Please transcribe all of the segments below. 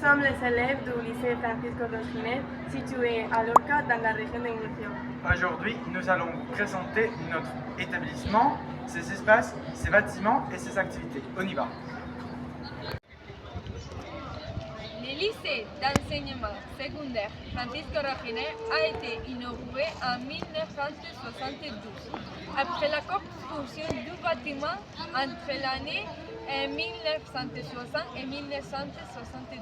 sommes les élèves du lycée Francisco Roginet, situé à Lorca, dans la région de Murcia. Aujourd'hui, nous allons vous présenter notre établissement, ses espaces, ses bâtiments et ses activités. On y va. Le lycée d'enseignement secondaire Francisco Roginet a été inauguré en 1972, après la construction du bâtiment entre l'année 1960 et 1972.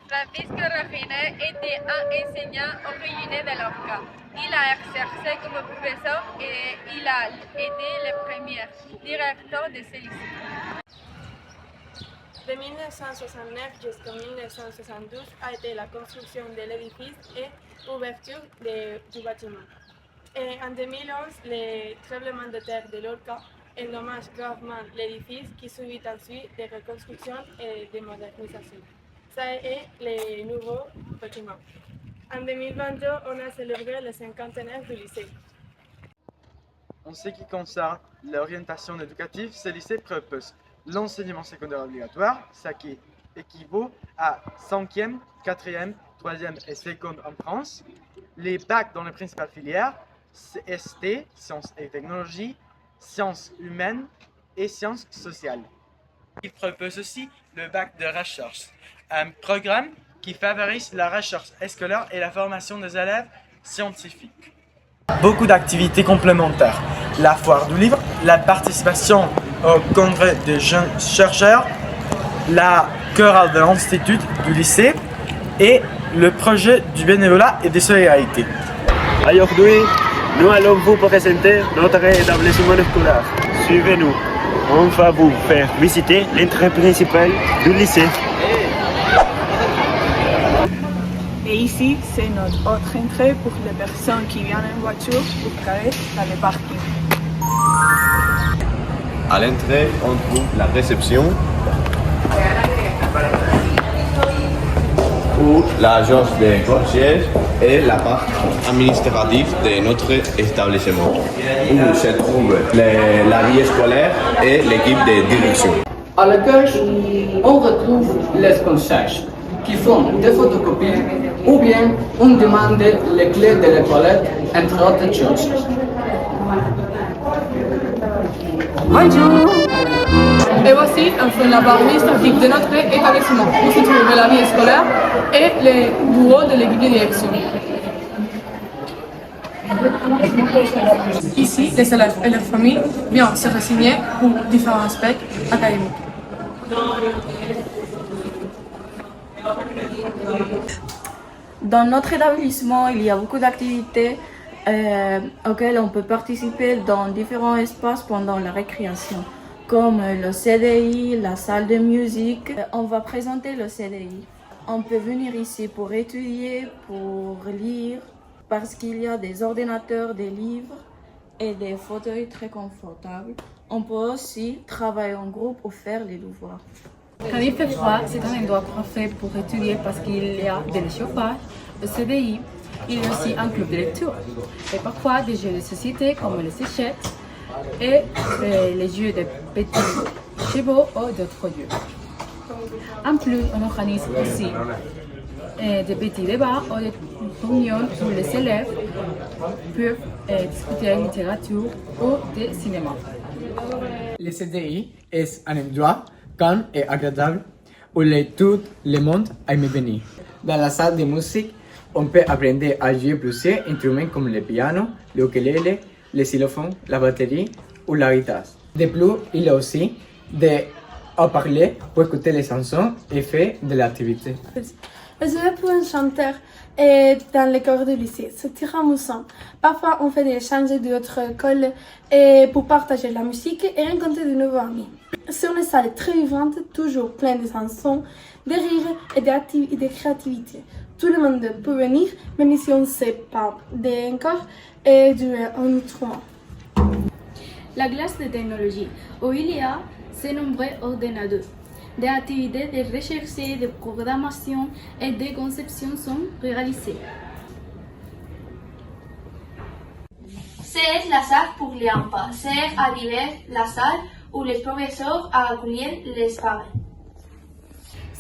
Francisco Roginet était un enseignant originaire de Lorca. Il a exercé comme professeur et il a été le premier directeur de ce lycée. De 1969 jusqu'en 1972 a été la construction de l'édifice et l'ouverture du bâtiment. Et en 2011, le tremblement de terre de Lorca endommage gravement l'édifice qui subit ensuite des reconstructions et des modernisations. Ça est le nouveau bâtiment. En 2022, on a célébré le cinquantenaire du lycée. En ce qui concerne l'orientation éducative, ce lycée propose l'enseignement secondaire obligatoire, ce qui équivaut à 5e, 4e, 3e et 2e en France, les bacs dans les principales filières, ST, sciences et technologies, sciences humaines et sciences sociales. Il propose aussi le bac de recherche, un programme qui favorise la recherche scolaire et la formation des élèves scientifiques. Beaucoup d'activités complémentaires, la foire du livre, la participation au congrès des jeunes chercheurs, la chorale de l'institut du lycée et le projet du bénévolat et de solidarité. Aujourd'hui, nous allons vous présenter notre établissement scolaire. Suivez-nous. On va vous faire visiter l'entrée principale du lycée. Et ici, c'est notre autre entrée pour les personnes qui viennent en voiture pour garer dans le parking. À l'entrée, on trouve la réception ou l'agence des concierges et la part administrative de notre établissement, où se trouve la vie scolaire et l'équipe de direction. À l'accueil, on retrouve les concierges qui font des photocopies ou bien on demande les clés de la toilette, entre autres choses. Bonjour! Et voici enfin la barre administrative de notre établissement, où se trouve la vie scolaire et les bureaux de l'équipe de direction. Ici, les élèves et leurs familles viennent se renseigner pour différents aspects académiques. Dans notre établissement, il y a beaucoup d'activités auxquelles on peut participer dans différents espaces pendant la récréation, comme le CDI, la salle de musique. On va présenter le CDI. On peut venir ici pour étudier, pour lire, parce qu'il y a des ordinateurs, des livres et des fauteuils très confortables. On peut aussi travailler en groupe ou faire les devoirs. Quand il fait froid, c'est un endroit parfait pour étudier parce qu'il y a de chauffage, le CDI, il y a aussi un club de lecture et parfois des jeux de société comme les séchettes et les jeux de petits chevaux ou d'autres jeux. En plus, on organise aussi des petits débats ou des réunions où les élèves peuvent discuter de littérature ou de cinéma. Le CDI est un endroit calme et agréable où tout le monde aime venir. Dans la salle de musique, on peut apprendre à jouer plusieurs instruments comme le piano, le ukulélé, le xylophone, la batterie ou la guitare. De plus, il y a aussi des haut-parleurs pour écouter les chansons et faire de l'activité. Les élèves peuvent chanter dans les cours du lycée. C'est très amusant. Parfois, on fait des échanges d'autres écoles pour partager la musique et rencontrer de nouveaux amis. C'est une salle très vivante, toujours pleine de chansons, de rires et de créativité. Tout le monde peut venir, même si on ne sait pas encore durer un autre mois. La classe de technologie, où il y a de nombreux ordinateurs. Des activités de recherche, de programmation et de conception sont réalisées. C'est la salle pour les enfants. C'est à l'hiver la salle où les professeurs accueillent les parents.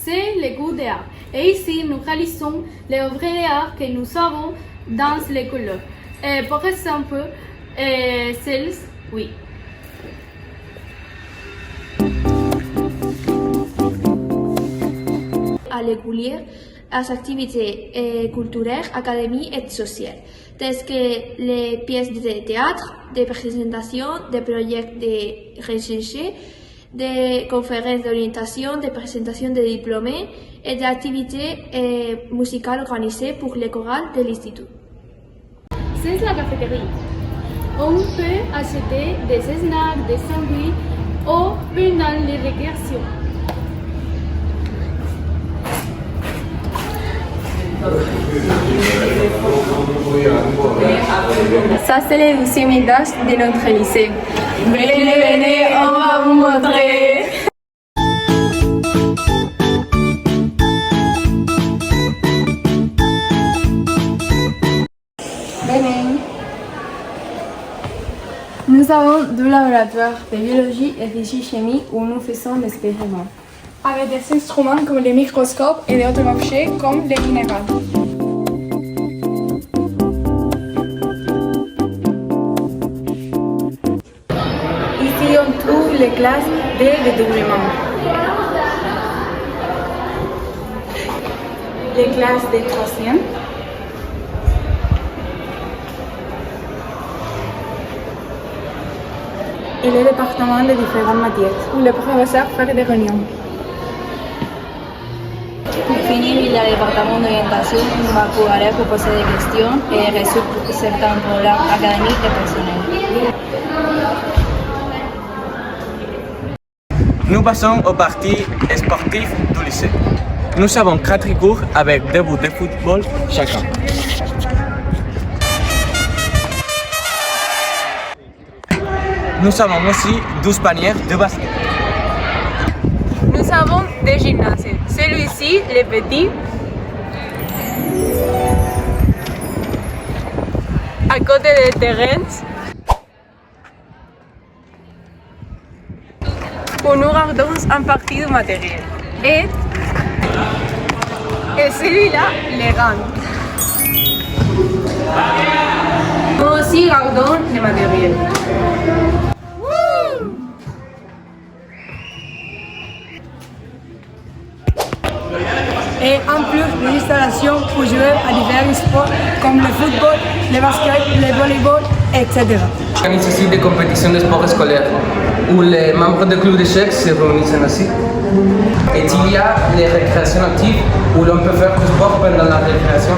c'est le goût des arts. Et ici, nous réalisons les œuvres d'art que nous avons dans les couleurs. Par exemple, celles, oui. À l'écolier, les activités culturelles, académiques et sociales, telles que les pièces de théâtre, des présentations, des projets de recherche, des conférences d'orientation, des présentations de diplômés et des activités musicales organisées pour les chorales de l'Institut. C'est la cafétéria. On peut acheter des snacks, des sandwichs ou pendant les récréations. Ça, c'est les 12e étage de notre lycée. Venez, venez, on va vous montrer. Venez. Nous avons deux laboratoires de biologie et physique-chimie où nous faisons des expériments. Avec des instruments comme les microscopes et d'autres objets comme les minéraux. Ici, on trouve les classes de dédoublement, les classes de troisième, et le département de différentes matières, où les professeurs font des réunions. Pour finir, il y a le département d'orientation où on pourra proposer des questions et résoudre certains problèmes académiques et personnels. Nous passons au parti sportif du lycée. Nous avons 4 cours avec 2 bouts de football chacun. Nous avons aussi 12 paniers de basket. Nous avons des gymnases. Celui-ci, le petit, à côté des terrains, où nous regardons un parti du matériel. Et celui-là, les gants. Nous aussi regardons le matériel. Et en plus des installations pour jouer à divers sports comme le football, le basket, le volleyball, etc. On organise aussi des compétitions de sport scolaires où les membres du club d'échecs se réunissent ainsi. Et il y a les récréations actives où l'on peut faire du sport pendant la récréation.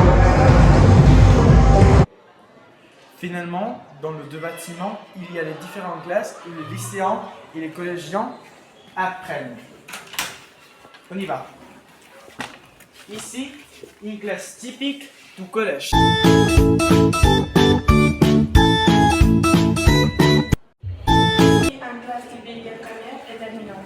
Finalement, dans les deux bâtiments, il y a les différentes classes où les lycéens et les collégiens apprennent. On y va. Ici, une classe typique du collège. En classe typique de première et terminale.